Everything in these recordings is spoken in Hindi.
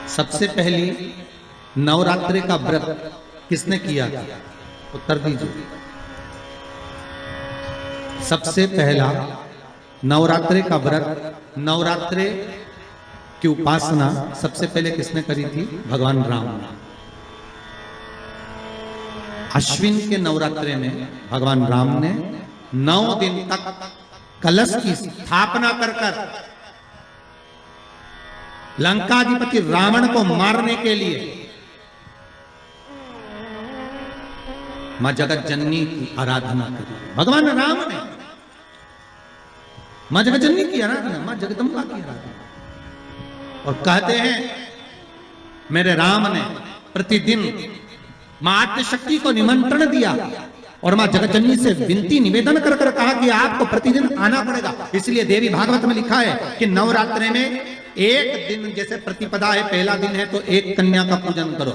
सबसे पहली नवरात्रि का व्रत किसने किया था? उत्तर दीजिए। सबसे पहला नवरात्रि का व्रत, नवरात्रि की उपासना सबसे पहले किसने करी थी? भगवान राम ने। अश्विन के नवरात्रि में भगवान राम ने 9 दिन तक कलश की स्थापना कर लंकाधिपति रावण को मारने के लिए मां जगत जननी की आराधना करी। भगवान राम ने मां जगत जननी की आराधना, मां जगदम्बा की आराधना। और कहते हैं मेरे राम ने प्रतिदिन मां आद्यशक्ति को निमंत्रण दिया और मां जगतजननी से विनती निवेदन कर कहा कि आपको प्रतिदिन आना पड़ेगा। इसलिए देवी भागवत में लिखा है कि नवरात्रि में एक दिन, जैसे प्रतिपदा है, पहला दिन है तो 1 कन्या का पूजन करो,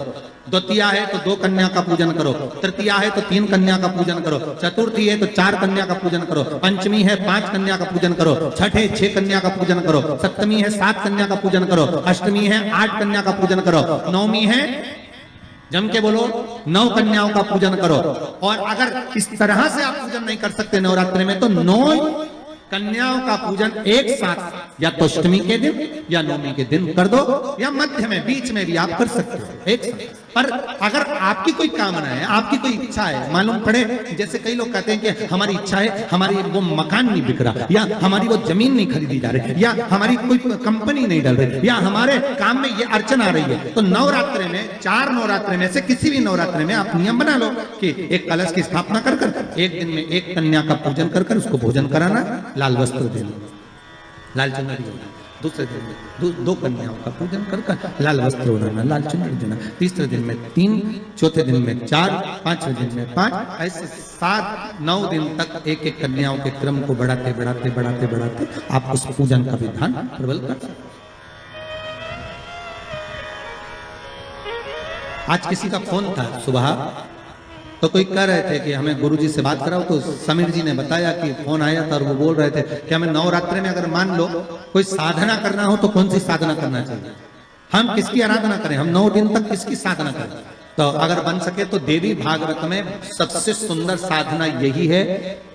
द्वितीया है तो 2 कन्या का पूजन करो, तृतीया है तो 3 कन्या का पूजन करो, चतुर्थी है तो 4 कन्या का पूजन करो, पंचमी है 5 कन्या का पूजन करो, छठ है 6 कन्या का पूजन करो, सप्तमी है 7 कन्या का पूजन करो, अष्टमी है 8 कन्या का पूजन करो, नवमी है, जम के बोलो, 9 कन्याओं का पूजन करो। और अगर इस तरह से आप पूजन नहीं कर सकते नवरात्रि में तो 9 कन्याओं का पूजन एक साथ या तो अष्टमी के दिन या नवमी के दिन कर दो, या मध्य में बीच में भी आप कर सकते हो एक साथ। पर अगर आपकी कोई कामना है, आपकी कोई इच्छा है, मालूम पड़े, जैसे कई लोग कहते हैं कि हमारी इच्छा है, हमारी वो मकान नहीं बिक रहा, या हमारी वो जमीन नहीं खरीदी जा रही, या हमारी कोई कंपनी नहीं डल रही, या हमारे काम में ये अड़चन आ रही है, तो नवरात्रि में 4 नवरात्रि में से किसी भी नवरात्रि में आप नियम बना लो कि एक कलश की स्थापना कर एक दिन में 1 कन्या का पूजन कर उसको भोजन कराना, लाल वस्त्र देना, लाल चुनरी देना, दूसरे दिन में 2 कन्याओं का पूजन कर लाल वस्त्र ओढ़ाना, लाल चुनरी देना, तीसरे दिन में 3, चौथे दिन में 4, 5वें दिन में 5, ऐसे 7-9 दिन तक एक कन्याओं के क्रम को बढ़ाते आप उस पूजन का विधान प्रबल कर सकते। आज किसी का फोन था सुबह, तो कोई कह रहे थे कि हमें गुरुजी से बात कराओ, तो समीर जी ने बताया कि फोन आया था और वो बोल रहे थे कि हमें नवरात्रि में अगर मान लो कोई साधना करना हो तो कौन सी साधना करना चाहिए, हम किसकी आराधना करें, हम 9 दिन तक किसकी साधना करें। तो अगर बन सके तो देवी भागवत में सबसे सुंदर साधना यही है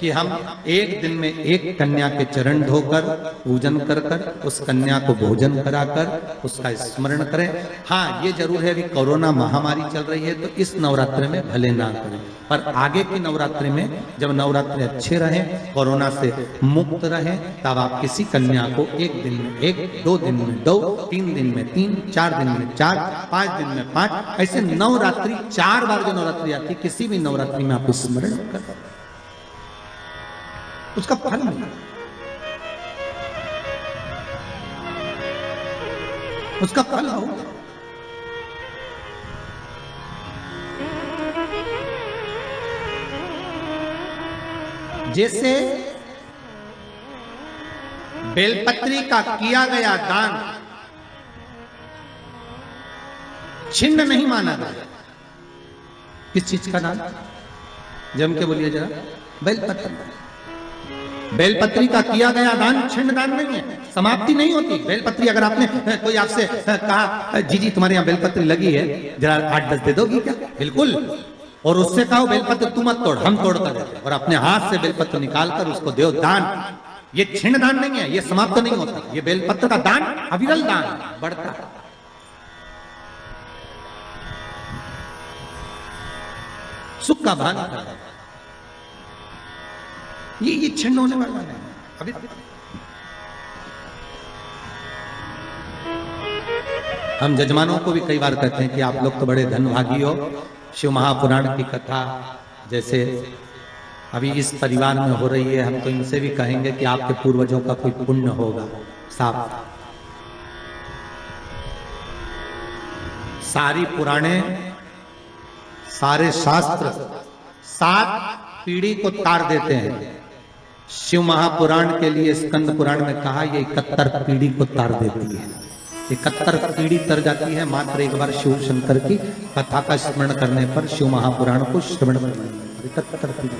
कि हम एक दिन में 1 कन्या के चरण धोकर पूजन कर उस कन्या को भोजन कराकर उसका स्मरण करें। हाँ, ये जरूर है, अभी कोरोना महामारी चल रही है तो इस नवरात्रि में भले ना करें, पर आगे की नवरात्रि में जब नवरात्रि अच्छे रहें, कोरोना से मुक्त रहें, तब आप किसी कन्या को 1 दिन में 1, 2 दिन में 2, 3 दिन में 3, 4 दिन में 4, 5 दिन में 5, ऐसे नवरात्रि 4 बार जो नवरात्रि आती, किसी भी नवरात्रि में आप स्मरण कर उसका फल मिलेगा, उसका फल होगा। जैसे बेलपत्री का किया गया दान छिन्न नहीं माना गया। किस चीज का दान? जम के बोलिए जरा। बेलपत्री। बेलपत्री का किया गया दान छिन्न दान नहीं है, समाप्ति नहीं होती। बेलपत्री अगर आपने कोई आपसे कहा जी तुम्हारे यहाँ बेलपत्री लगी है, जरा 8-10 दे दोगी क्या? बिल्कुल। और उससे कहो बेलपत्र तू मत तोड़, हम तोड़ कर देते, और अपने हाथ से बेलपत्र निकाल कर उसको दो दान। ये छिन्न दान नहीं है, ये समाप्त नहीं होता। ये बेलपत्र का दान अविरल दान बढ़ता है। सुख का भान ये छिन्न होने वाला नहीं अभी। हम जजमानों को भी कई बार कहते हैं कि आप लोग तो बड़े धनभागी हो। शिव महापुराण की कथा जैसे अभी इस परिवार में हो रही है, हम तो इनसे भी कहेंगे कि आपके पूर्वजों का कोई पुण्य होगा। साफ सारी पुराणे, सारे शास्त्र 7 पीढ़ी को तार देते हैं। शिव महापुराण के लिए स्कंद पुराण में कहा ये 71 पीढ़ी को तार देती है। 71 पीढ़ी तर जाती है मात्र एक बार शिव शंकर की कथा का स्मरण करने पर। शिव महापुराण को श्रवण करने पर 71 पीढ़ी।